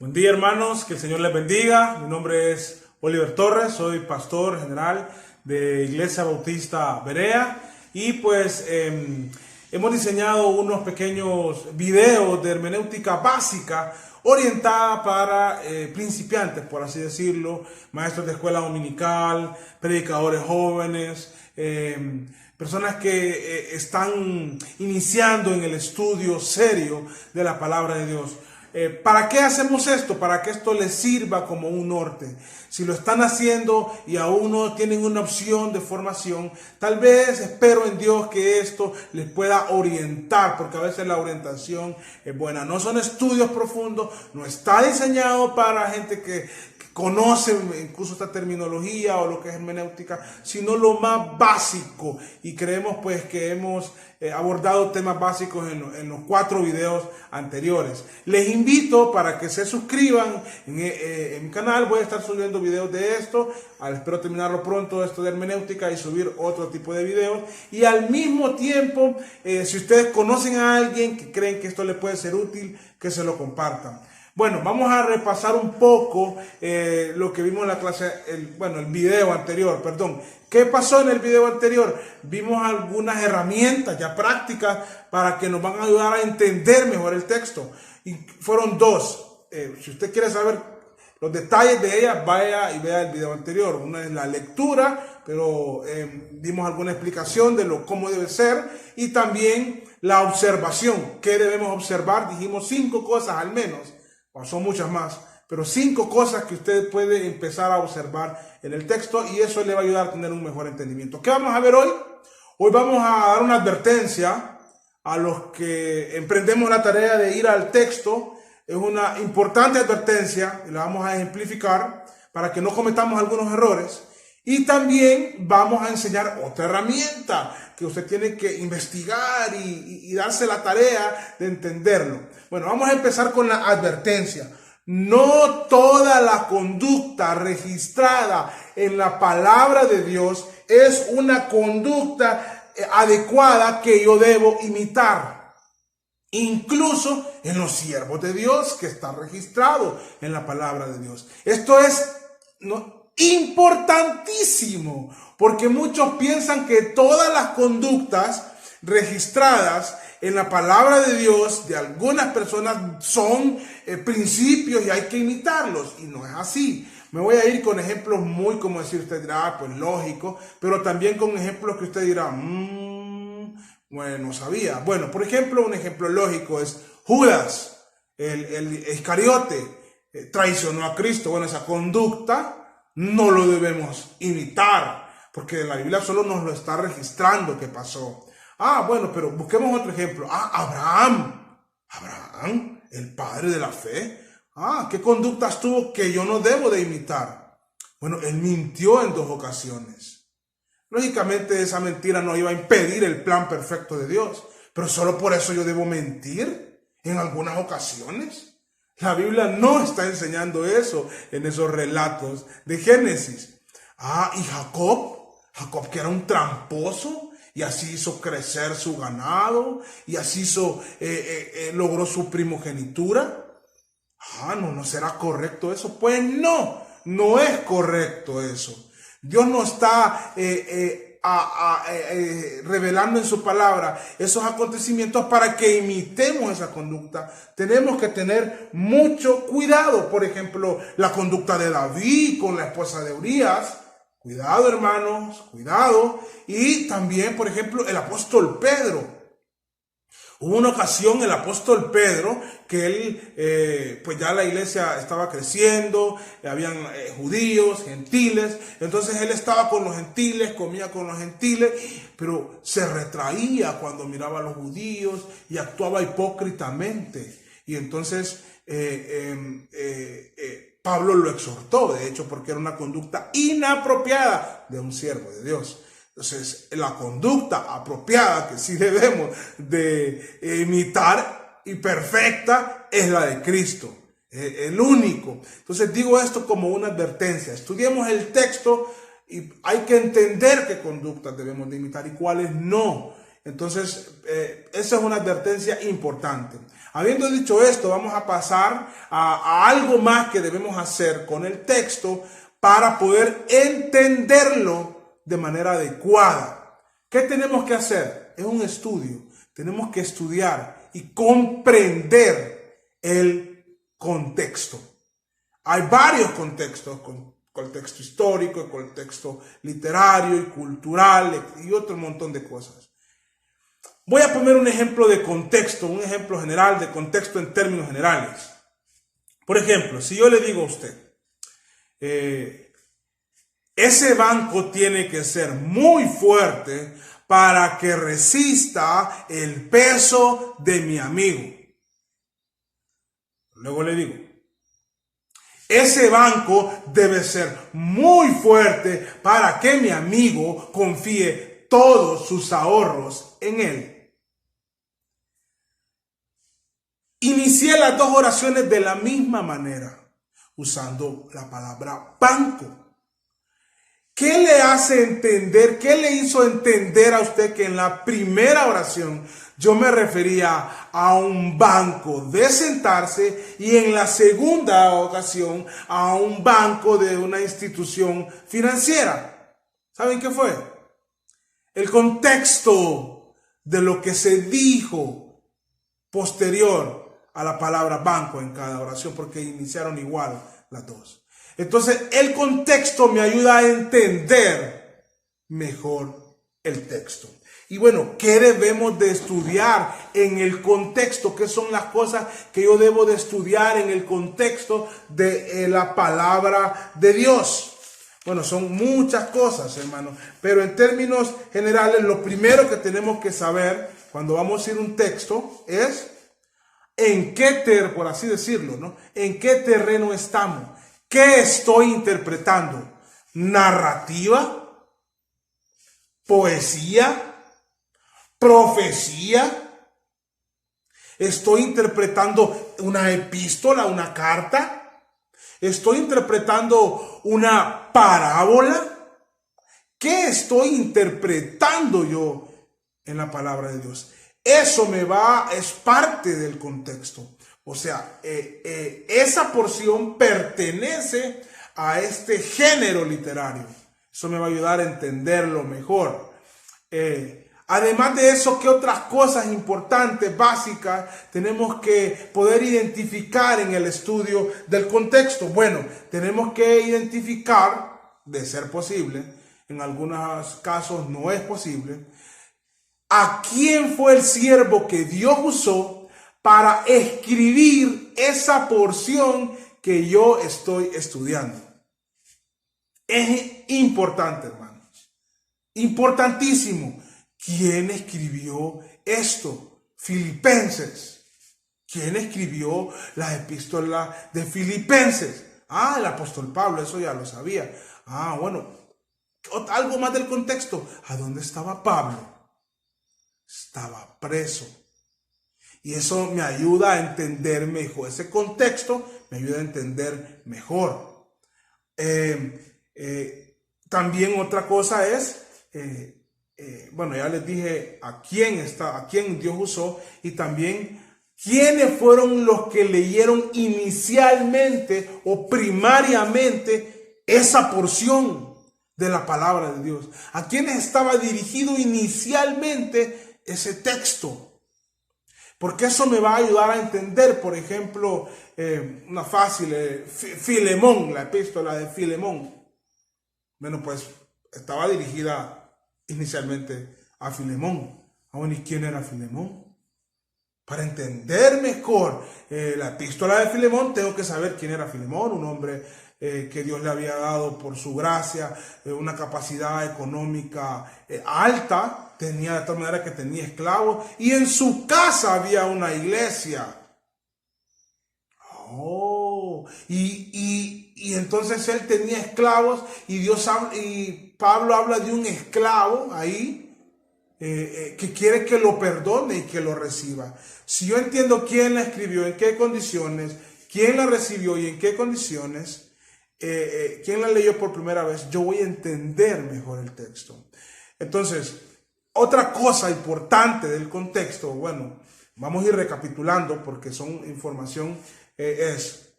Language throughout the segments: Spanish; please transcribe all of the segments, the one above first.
Buen día, hermanos, que el Señor les bendiga. Mi nombre es Oliver Torres, soy pastor general de Iglesia Bautista Berea y pues hemos diseñado unos pequeños videos de hermenéutica básica orientada para principiantes, por así decirlo, maestros de escuela dominical, predicadores jóvenes, personas que están iniciando en el estudio serio de la palabra de Dios. ¿Para qué hacemos esto? Para que esto les sirva como un norte. Si lo están haciendo y aún no tienen una opción de formación, tal vez espero en Dios que esto les pueda orientar, porque a veces la orientación es buena. No son estudios profundos, no está diseñado para gente que conoce incluso esta terminología o lo que es hermenéutica, sino lo más básico. Y creemos pues que hemos abordado temas básicos en los 4 videos anteriores. Les invito para que se suscriban en mi canal. Voy a estar subiendo videos de esto. Espero terminarlo pronto, esto de hermenéutica, y subir otro tipo de videos. Y al mismo tiempo, si ustedes conocen a alguien que creen que esto les puede ser útil, que se lo compartan. Bueno, vamos a repasar un poco lo que vimos en la clase, el video anterior, perdón. ¿Qué pasó en el video anterior? Vimos algunas herramientas ya prácticas para que nos van a ayudar a entender mejor el texto. Y fueron 2. Si usted quiere saber los detalles de ellas, vaya y vea el video anterior. Una es la lectura, pero dimos alguna explicación de cómo debe ser. Y también la observación. ¿Qué debemos observar? Dijimos 5 cosas al menos. Son muchas más, pero 5 cosas que usted puede empezar a observar en el texto, y eso le va a ayudar a tener un mejor entendimiento. ¿Qué vamos a ver hoy? Hoy vamos a dar una advertencia a los que emprendemos la tarea de ir al texto. Es una importante advertencia y la vamos a ejemplificar para que no cometamos algunos errores. Y también vamos a enseñar otra herramienta que usted tiene que investigar y darse la tarea de entenderlo. Bueno, vamos a empezar con la advertencia. No toda la conducta registrada en la palabra de Dios es una conducta adecuada que yo debo imitar. Incluso en los siervos de Dios que está registrado en la palabra de Dios. Esto es importantísimo, porque muchos piensan que todas las conductas registradas en la palabra de Dios de algunas personas son principios y hay que imitarlos, y no es así. Me voy a ir con ejemplos muy, como decir, usted dirá, pues lógico, pero también con ejemplos que usted dirá, bueno, no sabía. Bueno, por ejemplo, un ejemplo lógico es Judas, el Iscariote, traicionó a Cristo. Bueno, esa conducta no lo debemos imitar, porque la Biblia solo nos lo está registrando que pasó. Bueno, pero busquemos otro ejemplo. Abraham, el padre de la fe. ¿Qué conductas tuvo que yo no debo de imitar? Bueno, él mintió en 2 ocasiones. Lógicamente esa mentira no iba a impedir el plan perfecto de Dios, pero solo por eso yo debo mentir en algunas ocasiones. La Biblia no está enseñando eso en esos relatos de Génesis. Y Jacob que era un tramposo, y así hizo crecer su ganado, y así logró su primogenitura. No será correcto eso. Pues no es correcto eso. Dios no está revelando en su palabra esos acontecimientos para que imitemos esa conducta. Tenemos que tener mucho cuidado. Por ejemplo, la conducta de David con la esposa de Urías. Cuidado, hermanos, cuidado. Y también, por ejemplo, el apóstol Pedro. Hubo una ocasión, el apóstol Pedro, que él, pues ya la iglesia estaba creciendo, habían judíos, gentiles, entonces él estaba con los gentiles, comía con los gentiles, pero se retraía cuando miraba a los judíos y actuaba hipócritamente. Y entonces Pablo lo exhortó, de hecho, porque era una conducta inapropiada de un siervo de Dios. Entonces, la conducta apropiada que sí debemos de imitar y perfecta es la de Cristo, el único. Entonces, digo esto como una advertencia. Estudiemos el texto y hay que entender qué conductas debemos de imitar y cuáles no. Entonces, esa es una advertencia importante. Habiendo dicho esto, vamos a pasar a algo más que debemos hacer con el texto para poder entenderlo de manera adecuada. ¿Qué tenemos que hacer? Es un estudio. Tenemos que estudiar y comprender el contexto. Hay varios contextos, contexto histórico, contexto literario y cultural y otro montón de cosas. Voy a poner un ejemplo de contexto, un ejemplo general de contexto en términos generales. Por ejemplo, si yo le digo a usted, ese banco tiene que ser muy fuerte para que resista el peso de mi amigo. Luego le digo, ese banco debe ser muy fuerte para que mi amigo confíe todos sus ahorros en él. Inicié las dos oraciones de la misma manera, usando la palabra banco. ¿Qué le hace entender, qué le hizo entender a usted que en la primera oración yo me refería a un banco de sentarse y en la segunda ocasión a un banco de una institución financiera? ¿Saben qué fue? El contexto de lo que se dijo posterior a la palabra banco en cada oración, porque iniciaron igual las dos. Entonces, el contexto me ayuda a entender mejor el texto. Y bueno, ¿qué debemos de estudiar en el contexto? ¿Qué son las cosas que yo debo de estudiar en el contexto de la palabra de Dios? Bueno, son muchas cosas, hermano, pero en términos generales, lo primero que tenemos que saber cuando vamos a ir a un texto es en qué por así decirlo, ¿no? ¿En qué terreno estamos? ¿Qué estoy interpretando? ¿Narrativa? ¿Poesía? ¿Profecía? ¿Estoy interpretando una epístola, una carta? ¿Estoy interpretando una parábola? ¿Qué estoy interpretando yo en la palabra de Dios? Eso es parte del contexto. O sea, esa porción pertenece a este género literario. Eso me va a ayudar a entenderlo mejor. Además de eso, ¿qué otras cosas importantes, básicas, tenemos que poder identificar en el estudio del contexto? Bueno, tenemos que identificar, de ser posible, en algunos casos no es posible, a quién fue el siervo que Dios usó para escribir esa porción que yo estoy estudiando. Es importante, hermanos. Importantísimo. ¿Quién escribió esto? Filipenses. ¿Quién escribió la epístola de Filipenses? El apóstol Pablo, eso ya lo sabía. Bueno, algo más del contexto. ¿A dónde estaba Pablo? Estaba preso. Y eso me ayuda a entender mejor. Ese contexto me ayuda a entender mejor. También otra cosa es, bueno, ya les dije a quién Dios usó, y también quiénes fueron los que leyeron inicialmente o primariamente esa porción de la palabra de Dios. A quiénes estaba dirigido inicialmente ese texto. Porque eso me va a ayudar a entender, por ejemplo, una fácil, Filemón, la epístola de Filemón. Bueno, pues estaba dirigida inicialmente a Filemón. Bueno, ¿y quién era Filemón? Para entender mejor la epístola de Filemón, tengo que saber quién era Filemón, un hombre que Dios le había dado por su gracia, una capacidad económica alta. Tenía de tal manera que tenía esclavos y en su casa había una iglesia. Y entonces él tenía esclavos y Pablo habla de un esclavo ahí que quiere que lo perdone y que lo reciba. Si yo entiendo quién la escribió, en qué condiciones, quién la recibió y en qué condiciones, quién la leyó por primera vez, yo voy a entender mejor el texto. Entonces, otra cosa importante del contexto, bueno, vamos a ir recapitulando porque son información, es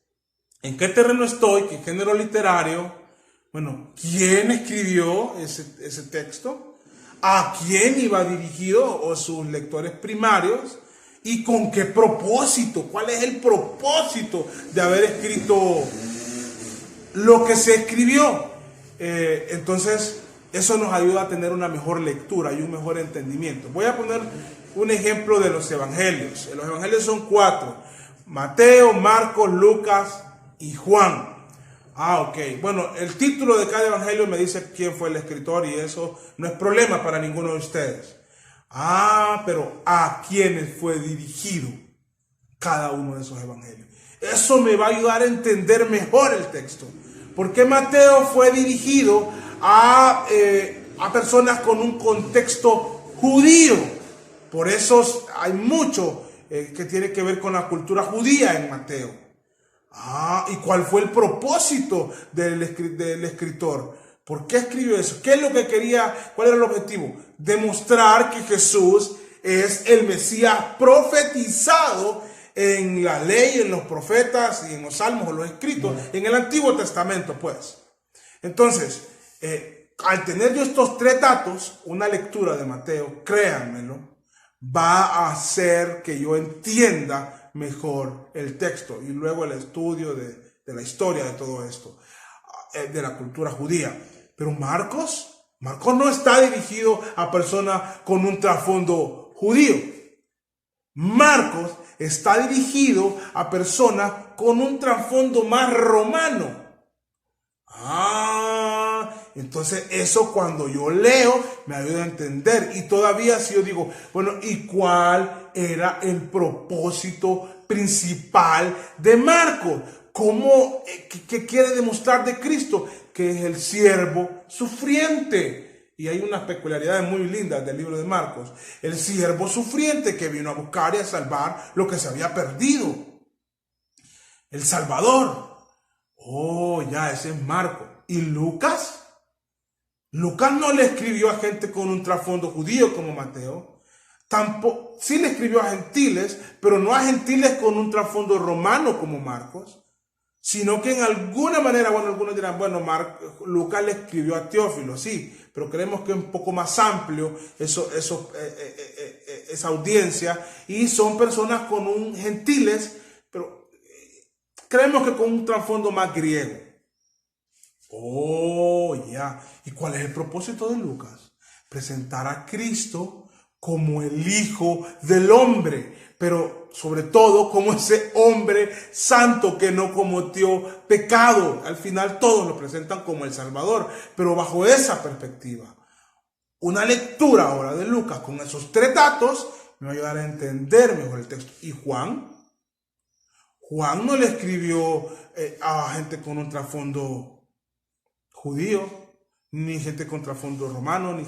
¿en qué terreno estoy? ¿Qué género literario? Bueno, ¿quién escribió ese texto? ¿A quién iba dirigido o sus lectores primarios? ¿Y con qué propósito? ¿Cuál es el propósito de haber escrito lo que se escribió? Entonces, eso nos ayuda a tener una mejor lectura y un mejor entendimiento. Voy a poner un ejemplo de los evangelios. Los evangelios son 4: Mateo, Marcos, Lucas y Juan. Ok. Bueno, el título de cada evangelio me dice quién fue el escritor y eso no es problema para ninguno de ustedes. Pero ¿a quiénes fue dirigido cada uno de esos evangelios? Eso me va a ayudar a entender mejor el texto. Porque Mateo fue dirigido a personas con un contexto judío. Por eso hay mucho que tiene que ver con la cultura judía en Mateo. ¿Y cuál fue el propósito del escritor? ¿Por qué escribió eso? ¿Qué es lo que quería? ¿Cuál era el objetivo? Demostrar que Jesús es el Mesías profetizado en la ley, en los profetas y en los salmos o los escritos, en el Antiguo Testamento, pues. Entonces, al tener yo estos 3 datos, una lectura de Mateo, créanmelo, va a hacer que yo entienda mejor el texto y luego el estudio de la historia de todo esto, de la cultura judía. Pero Marcos no está dirigido a personas con un trasfondo judío. Marcos está dirigido a personas con un trasfondo más romano. Entonces eso cuando yo leo me ayuda a entender. Y todavía si yo digo, bueno, ¿y cuál era el propósito principal de Marcos? ¿Qué quiere demostrar de Cristo? Que es el siervo sufriente. Y hay unas peculiaridades muy lindas del libro de Marcos. El siervo sufriente que vino a buscar y a salvar lo que se había perdido. El Salvador. Ese es Marcos. ¿Y Lucas? Lucas no le escribió a gente con un trasfondo judío como Mateo. Tampoco, sí le escribió a gentiles, pero no a gentiles con un trasfondo romano como Marcos, sino que en alguna manera, algunos dirán, Lucas le escribió a Teófilo, sí, pero creemos que es un poco más amplio esa audiencia, y son personas con un gentiles, pero creemos que con un trasfondo más griego. ¿Y cuál es el propósito de Lucas? Presentar a Cristo como el Hijo del Hombre, pero sobre todo como ese hombre santo que no cometió pecado. Al final todos lo presentan como el Salvador, pero bajo esa perspectiva. Una lectura ahora de Lucas con esos 3 datos me va a ayudar a entender mejor el texto. ¿Y Juan? Juan no le escribió a gente con un trasfondo judío, ni gente con trasfondo romano, ni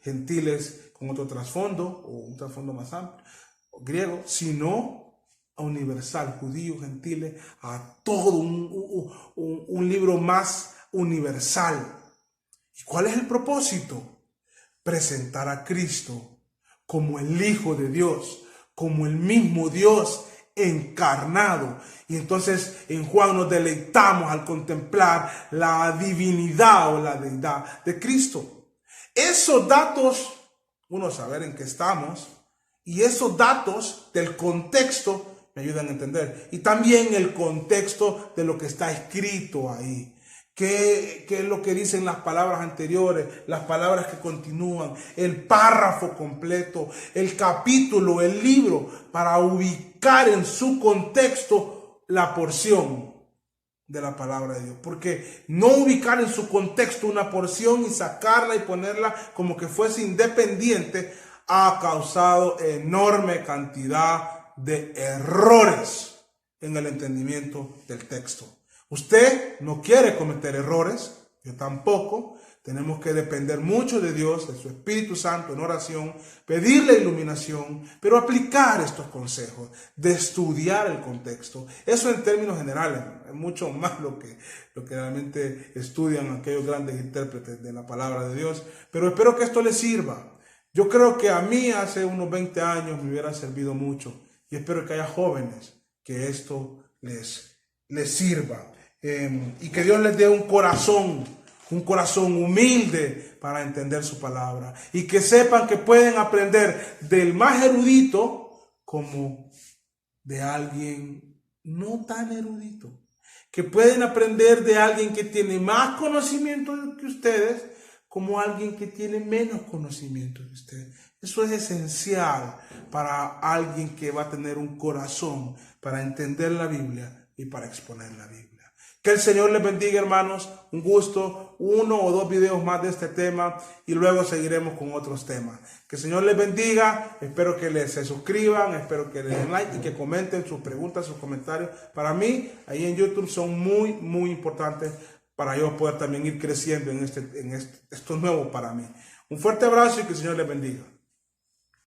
gentiles con otro trasfondo, o un trasfondo más amplio, griego, sino a universal, judíos, gentiles, a todo un libro más universal. ¿Y cuál es el propósito? Presentar a Cristo como el Hijo de Dios, como el mismo Dios encarnado. Y entonces en Juan nos deleitamos al contemplar la divinidad o la deidad de Cristo. Esos datos, uno saber en qué estamos, y esos datos del contexto me ayudan a entender. Y también el contexto de lo que está escrito ahí. ¿Qué es lo que dicen las palabras anteriores, las palabras que continúan, el párrafo completo, el capítulo, el libro, para ubicar en su contexto la porción de la palabra de Dios? Porque no ubicar en su contexto una porción y sacarla y ponerla como que fuese independiente ha causado enorme cantidad de errores en el entendimiento del texto. Usted no quiere cometer errores, yo tampoco. Tenemos que depender mucho de Dios, de su Espíritu Santo en oración, pedirle iluminación, pero aplicar estos consejos, de estudiar el contexto. Eso en términos generales, es mucho más lo que realmente estudian aquellos grandes intérpretes de la palabra de Dios. Pero espero que esto les sirva. Yo creo que a mí hace unos 20 años me hubiera servido mucho y espero que haya jóvenes que esto les sirva y que Dios les dé un corazón humilde para entender su palabra y que sepan que pueden aprender del más erudito como de alguien no tan erudito, que pueden aprender de alguien que tiene más conocimiento que ustedes como alguien que tiene menos conocimiento que ustedes. Eso es esencial para alguien que va a tener un corazón para entender la Biblia y para exponer la Biblia. Que el Señor les bendiga, hermanos. Un gusto, 1 o 2 videos más de este tema y luego seguiremos con otros temas. Que el Señor les bendiga. Espero que se suscriban, espero que le den like y que comenten sus preguntas, sus comentarios. Para mí, ahí en YouTube son muy importantes para yo poder también ir creciendo en esto nuevo para mí. Un fuerte abrazo y que el Señor les bendiga.